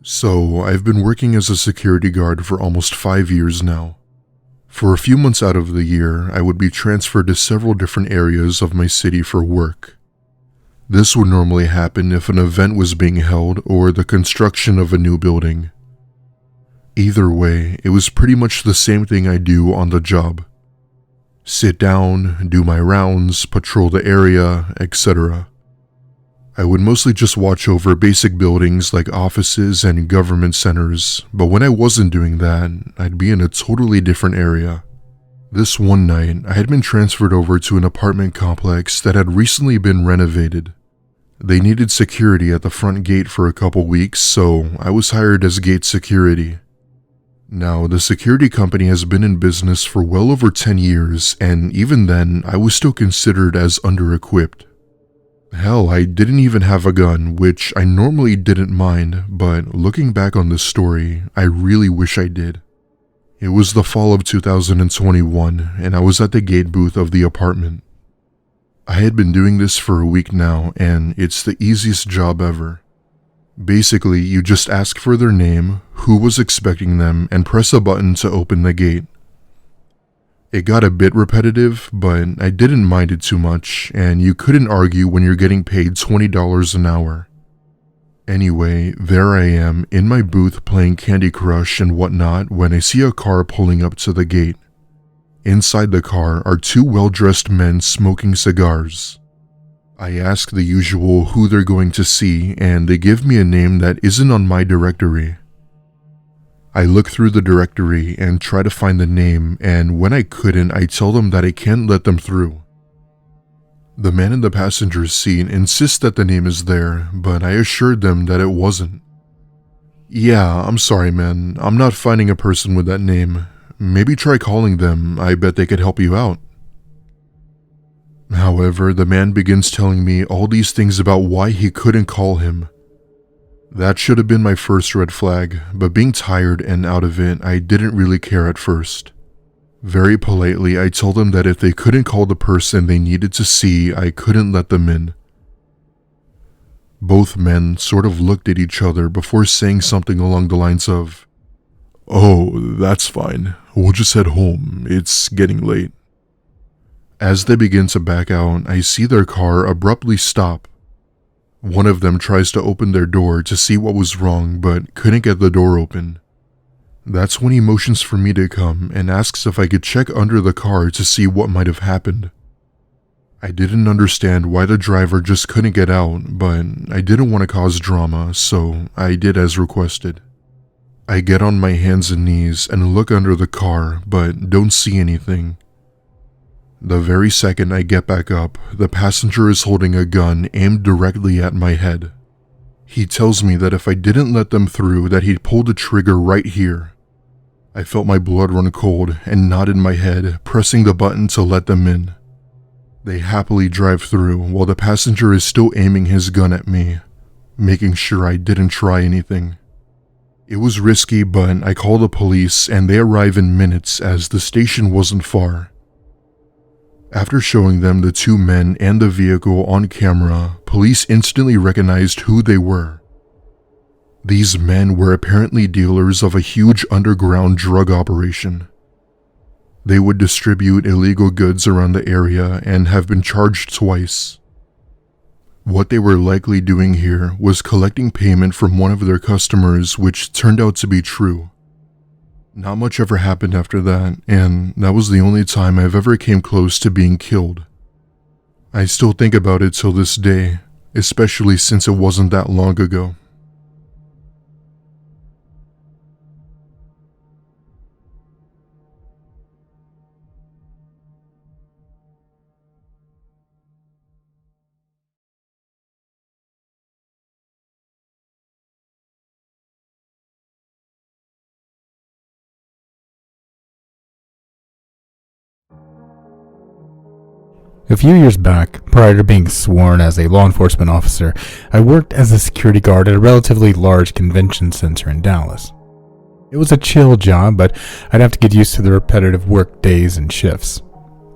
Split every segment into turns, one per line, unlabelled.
So, I've been working as a security guard for almost 5 years now. For a few months out of the year, I would be transferred to several different areas of my city for work. This would normally happen if an event was being held or the construction of a new building. Either way, it was pretty much the same thing I do on the job. Sit down, do my rounds, patrol the area, etc. I would mostly just watch over basic buildings like offices and government centers, but when I wasn't doing that, I'd be in a totally different area. This one night, I had been transferred over to an apartment complex that had recently been renovated. They needed security at the front gate for a couple weeks, so I was hired as gate security. Now, the security company has been in business for well over 10 years, and even then, I was still considered as under-equipped. Hell, I didn't even have a gun, which I normally didn't mind, but looking back on this story, I really wish I did. It was the fall of 2021, and I was at the gate booth of the apartment. I had been doing this for a week now, and it's the easiest job ever. Basically, you just ask for their name, who was expecting them, and press a button to open the gate. It got a bit repetitive, but I didn't mind it too much, and you couldn't argue when you're getting paid $20 an hour. Anyway, there I am in my booth playing Candy Crush and whatnot when I see a car pulling up to the gate. Inside the car are two well-dressed men smoking cigars. I ask the usual who they're going to see, and they give me a name that isn't on my directory. I look through the directory and try to find the name, and when I couldn't, I tell them that I can't let them through. The man in the passenger seat insists that the name is there, but I assured them that it wasn't. Yeah, I'm sorry man, I'm not finding a person with that name. Maybe try calling them, I bet they could help you out. However, the man begins telling me all these things about why he couldn't call him. That should have been my first red flag, but being tired and out of it, I didn't really care at first. Very politely, I told them that if they couldn't call the person they needed to see, I couldn't let them in. Both men sort of looked at each other before saying something along the lines of, "Oh, that's fine. We'll just head home. It's getting late." As they begin to back out, I see their car abruptly stop. One of them tries to open their door to see what was wrong, but couldn't get the door open. That's when he motions for me to come and asks if I could check under the car to see what might have happened. I didn't understand why the driver just couldn't get out, but I didn't want to cause drama, so I did as requested. I get on my hands and knees and look under the car, but don't see anything. The very second I get back up, the passenger is holding a gun aimed directly at my head. He tells me that if I didn't let them through, that he'd pull the trigger right here. I felt my blood run cold and nodded my head, pressing the button to let them in. They happily drive through while the passenger is still aiming his gun at me, making sure I didn't try anything. It was risky, but I call the police and they arrive in minutes as the station wasn't far. After showing them the two men and the vehicle on camera, police instantly recognized who they were. These men were apparently dealers of a huge underground drug operation. They would distribute illegal goods around the area and have been charged twice. What they were likely doing here was collecting payment from one of their customers, which turned out to be true. Not much ever happened after that, and that was the only time I've ever came close to being killed. I still think about it till this day, especially since it wasn't that long ago.
A few years back, prior to being sworn as a law enforcement officer, I worked as a security guard at a relatively large convention center in Dallas. It was a chill job, but I'd have to get used to the repetitive work days and shifts.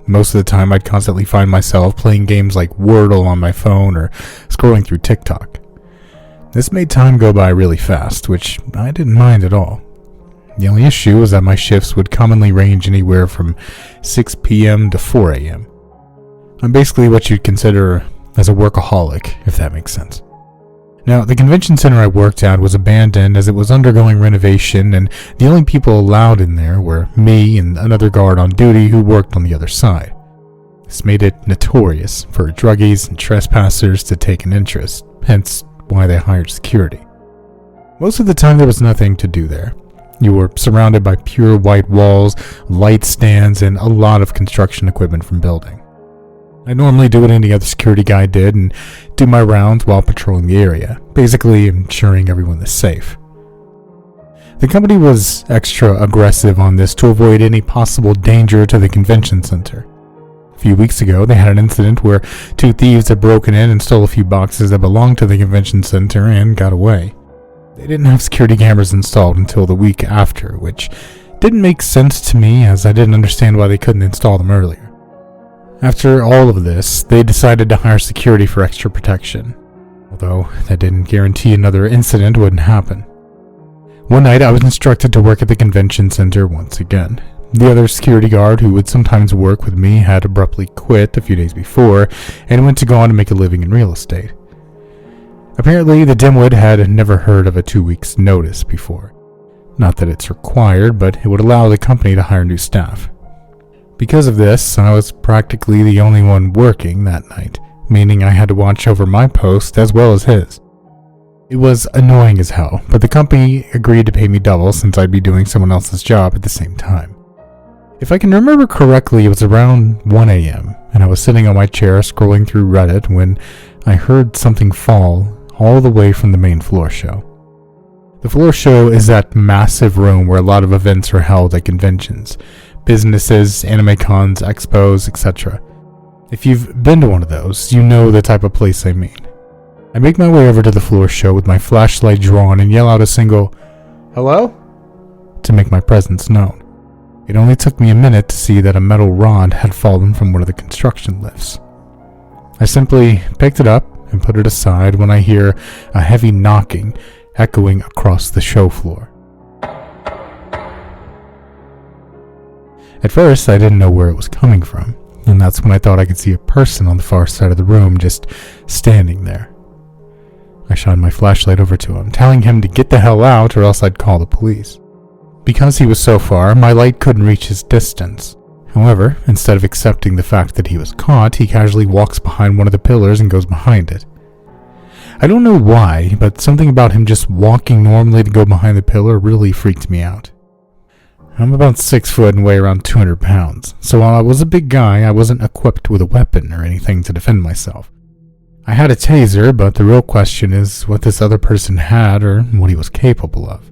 Most of the time, I'd constantly find myself playing games like Wordle on my phone or scrolling through TikTok. This made time go by really fast, which I didn't mind at all. The only issue was that my shifts would commonly range anywhere from 6 p.m. to 4 a.m. I'm basically what you'd consider as a workaholic, if that makes sense. Now, the convention center I worked at was abandoned as it was undergoing renovation, and the only people allowed in there were me and another guard on duty who worked on the other side. This made it notorious for druggies and trespassers to take an interest, hence why they hired security. Most of the time there was nothing to do there. You were surrounded by pure white walls, light stands, and a lot of construction equipment from building. I normally do what any other security guy did and do my rounds while patrolling the area, basically ensuring everyone is safe. The company was extra aggressive on this to avoid any possible danger to the convention center. A few weeks ago, they had an incident where 2 thieves had broken in and stole a few boxes that belonged to the convention center and got away. They didn't have security cameras installed until the week after, which didn't make sense to me as I didn't understand why they couldn't install them earlier. After all of this, they decided to hire security for extra protection, although that didn't guarantee another incident wouldn't happen. One night I was instructed to work at the convention center once again. The other security guard who would sometimes work with me had abruptly quit a few days before and went to go on to make a living in real estate. Apparently, the dimwit had never heard of a 2 weeks notice before. Not that it's required, but it would allow the company to hire new staff. Because of this, I was practically the only one working that night, meaning I had to watch over my post as well as his. It was annoying as hell, but the company agreed to pay me double since I'd be doing someone else's job at the same time. If I can remember correctly, it was around 1 a.m., and I was sitting on my chair scrolling through Reddit when I heard something fall all the way from the main floor show. The floor show is that massive room where a lot of events are held at conventions, businesses, anime cons, expos, etc. If you've been to one of those, you know the type of place I mean. I make my way over to the floor show with my flashlight drawn and yell out a single, "Hello?" to make my presence known. It only took me a minute to see that a metal rod had fallen from one of the construction lifts. I simply picked it up and put it aside when I hear a heavy knocking echoing across the show floor. At first, I didn't know where it was coming from, and that's when I thought I could see a person on the far side of the room just standing there. I shined my flashlight over to him, telling him to get the hell out or else I'd call the police. Because he was so far, my light couldn't reach his distance. However, instead of accepting the fact that he was caught, he casually walks behind one of the pillars and goes behind it. I don't know why, but something about him just walking normally to go behind the pillar really freaked me out. I'm about 6 foot and weigh around 200 pounds, so while I was a big guy, I wasn't equipped with a weapon or anything to defend myself. I had a taser, but the real question is what this other person had or what he was capable of.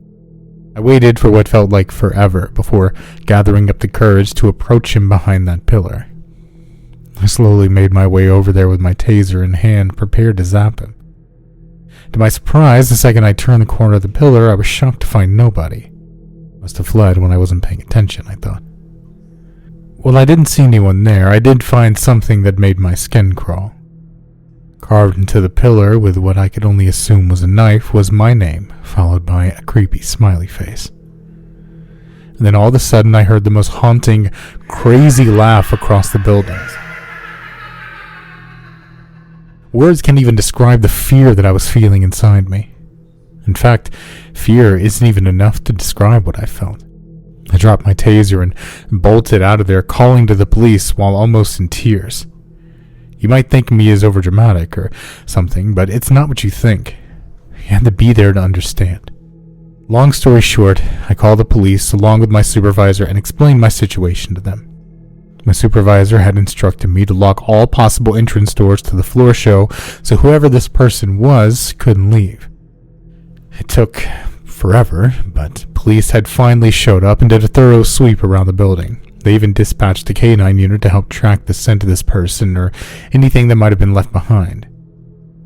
I waited for what felt like forever before gathering up the courage to approach him behind that pillar. I slowly made my way over there with my taser in hand, prepared to zap him. To my surprise, the second I turned the corner of the pillar, I was shocked to find nobody. Must have fled when I wasn't paying attention, I thought. While I didn't see anyone there, I did find something that made my skin crawl. Carved into the pillar with what I could only assume was a knife was my name, followed by a creepy smiley face. And then all of a sudden I heard the most haunting, crazy laugh across the buildings. Words can't even describe the fear that I was feeling inside me. In fact, fear isn't even enough to describe what I felt. I dropped my taser and bolted out of there, calling to the police while almost in tears. You might think me as overdramatic or something, but it's not what you think. You had to be there to understand. Long story short, I called the police along with my supervisor and explained my situation to them. My supervisor had instructed me to lock all possible entrance doors to the floor show so whoever this person was couldn't leave. It took forever, but police had finally showed up and did a thorough sweep around the building. They even dispatched a K9 unit to help track the scent of this person or anything that might have been left behind.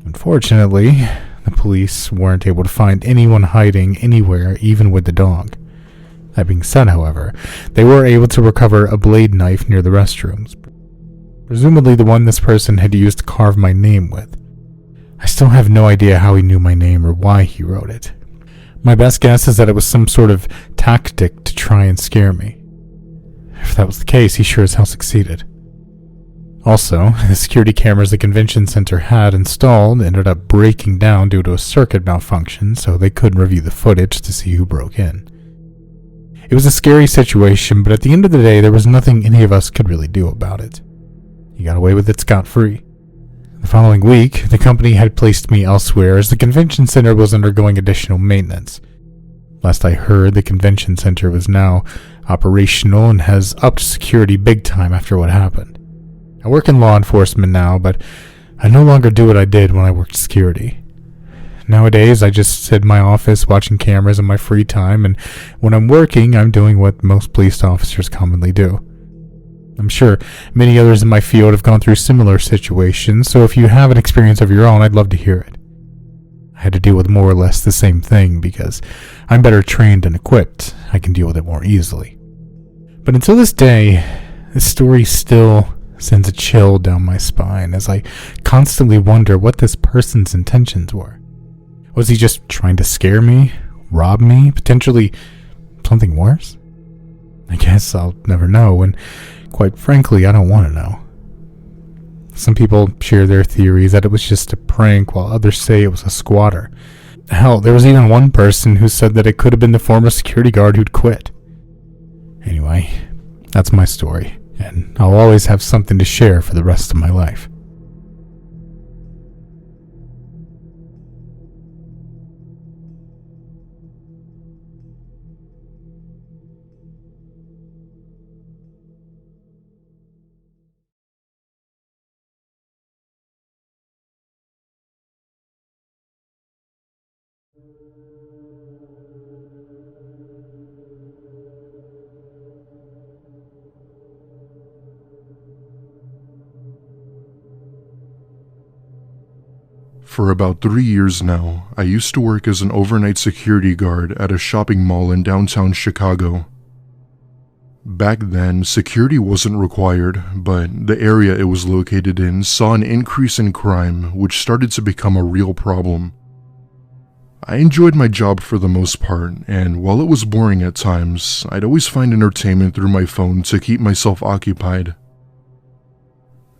Unfortunately, the police weren't able to find anyone hiding anywhere, even with the dog. That being said, however, they were able to recover a blade knife near the restrooms, presumably the one this person had used to carve my name with. I still have no idea how he knew my name or why he wrote it. My best guess is that it was some sort of tactic to try and scare me. If that was the case, he sure as hell succeeded. Also, the security cameras the convention center had installed ended up breaking down due to a circuit malfunction, so they couldn't review the footage to see who broke in. It was a scary situation, but at the end of the day, there was nothing any of us could really do about it. He got away with it scot-free. The following week, the company had placed me elsewhere as the convention center was undergoing additional maintenance. Last I heard, the convention center was now operational and has upped security big time after what happened. I work in law enforcement now, but I no longer do what I did when I worked security. Nowadays, I just sit in my office watching cameras in my free time, and when I'm working, I'm doing what most police officers commonly do. I'm sure many others in my field have gone through similar situations, so if you have an experience of your own, I'd love to hear it. I had to deal with more or less the same thing because I'm better trained and equipped. I can deal with it more easily. But until this day, this story still sends a chill down my spine as I constantly wonder what this person's intentions were. Was he just trying to scare me, rob me, potentially something worse? I guess I'll never know, and quite frankly, I don't want to know. Some people share their theories that it was just a prank, while others say it was a squatter. Hell, there was even one person who said that it could have been the former security guard who'd quit. Anyway, that's my story, and I'll always have something to share for the rest of my life.
For about 3 years now, I used to work as an overnight security guard at a shopping mall in downtown Chicago. Back then, security wasn't required, but the area it was located in saw an increase in crime, which started to become a real problem. I enjoyed my job for the most part, and while it was boring at times, I'd always find entertainment through my phone to keep myself occupied.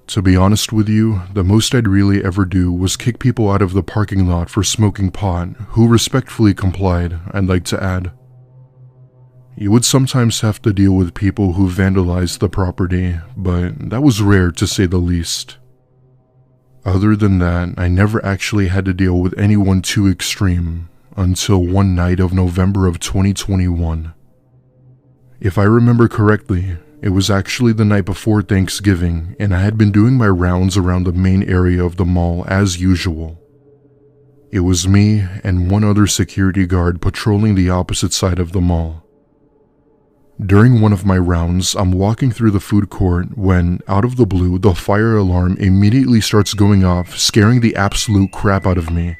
To be honest with you, the most I'd really ever do was kick people out of the parking lot for smoking pot, who respectfully complied, I'd like to add. You would sometimes have to deal with people who vandalized the property, but that was rare to say the least. Other than that, I never actually had to deal with anyone too extreme, until one night of November of 2021. If I remember correctly, it was actually the night before Thanksgiving, and I had been doing my rounds around the main area of the mall as usual. It was me and one other security guard patrolling the opposite side of the mall. During one of my rounds, I'm walking through the food court when, out of the blue, the fire alarm immediately starts going off, scaring the absolute crap out of me.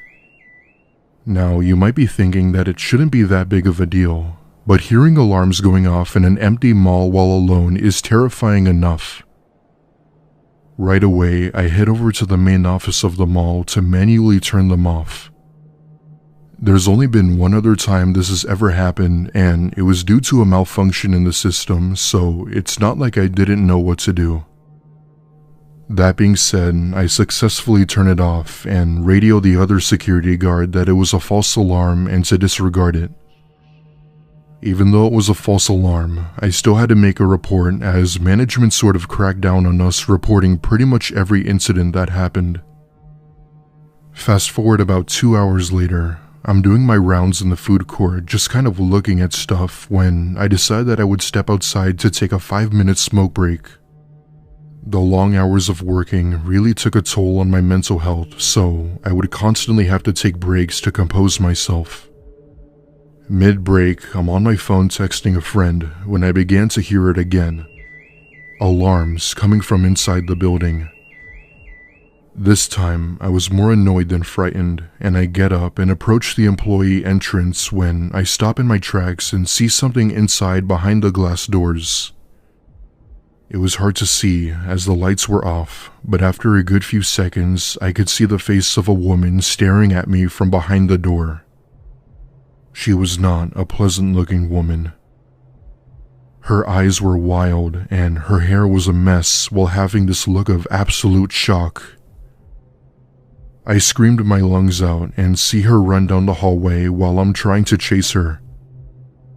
Now, you might be thinking that it shouldn't be that big of a deal, but hearing alarms going off in an empty mall while alone is terrifying enough. Right away, I head over to the main office of the mall to manually turn them off. There's only been one other time this has ever happened, and it was due to a malfunction in the system, so it's not like I didn't know what to do. That being said, I successfully turn it off and radio the other security guard that it was a false alarm and to disregard it. Even though it was a false alarm, I still had to make a report as management sort of cracked down on us reporting pretty much every incident that happened. Fast forward about 2 hours later, I'm doing my rounds in the food court, just kind of looking at stuff when I decided that I would step outside to take a 5-minute smoke break. The long hours of working really took a toll on my mental health, so I would constantly have to take breaks to compose myself. Mid-break, I'm on my phone texting a friend when I began to hear it again. Alarms coming from inside the building. This time, I was more annoyed than frightened, and I get up and approach the employee entrance when I stop in my tracks and see something inside behind the glass doors. It was hard to see as the lights were off, but after a good few seconds, I could see the face of a woman staring at me from behind the door. She was not a pleasant-looking woman. Her eyes were wild, and her hair was a mess while having this look of absolute shock. I screamed my lungs out and see her run down the hallway while I'm trying to chase her.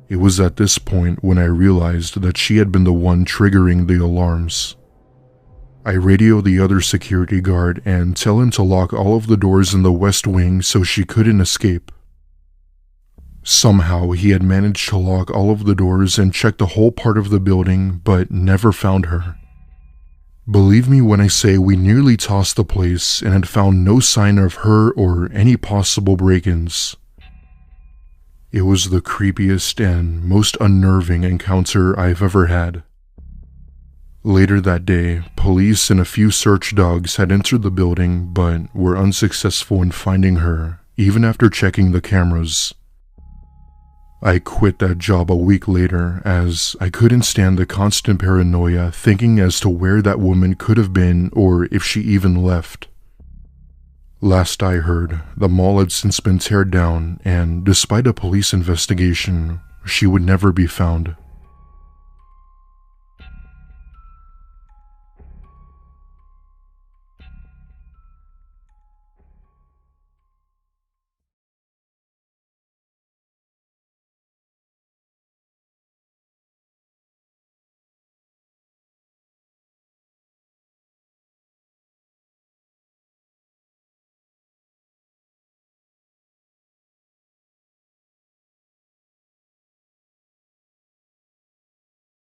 It was at this point when I realized that she had been the one triggering the alarms. I radio the other security guard and tell him to lock all of the doors in the west wing so she couldn't escape. Somehow he had managed to lock all of the doors and check the whole part of the building, but never found her. Believe me when I say we nearly tossed the place and had found no sign of her or any possible break-ins. It was the creepiest and most unnerving encounter I've ever had. Later that day, police and a few search dogs had entered the building but were unsuccessful in finding her, even after checking the cameras. I quit that job a week later as I couldn't stand the constant paranoia thinking as to where that woman could have been or if she even left. Last I heard, the mall had since been teared down and despite a police investigation, she would never be found.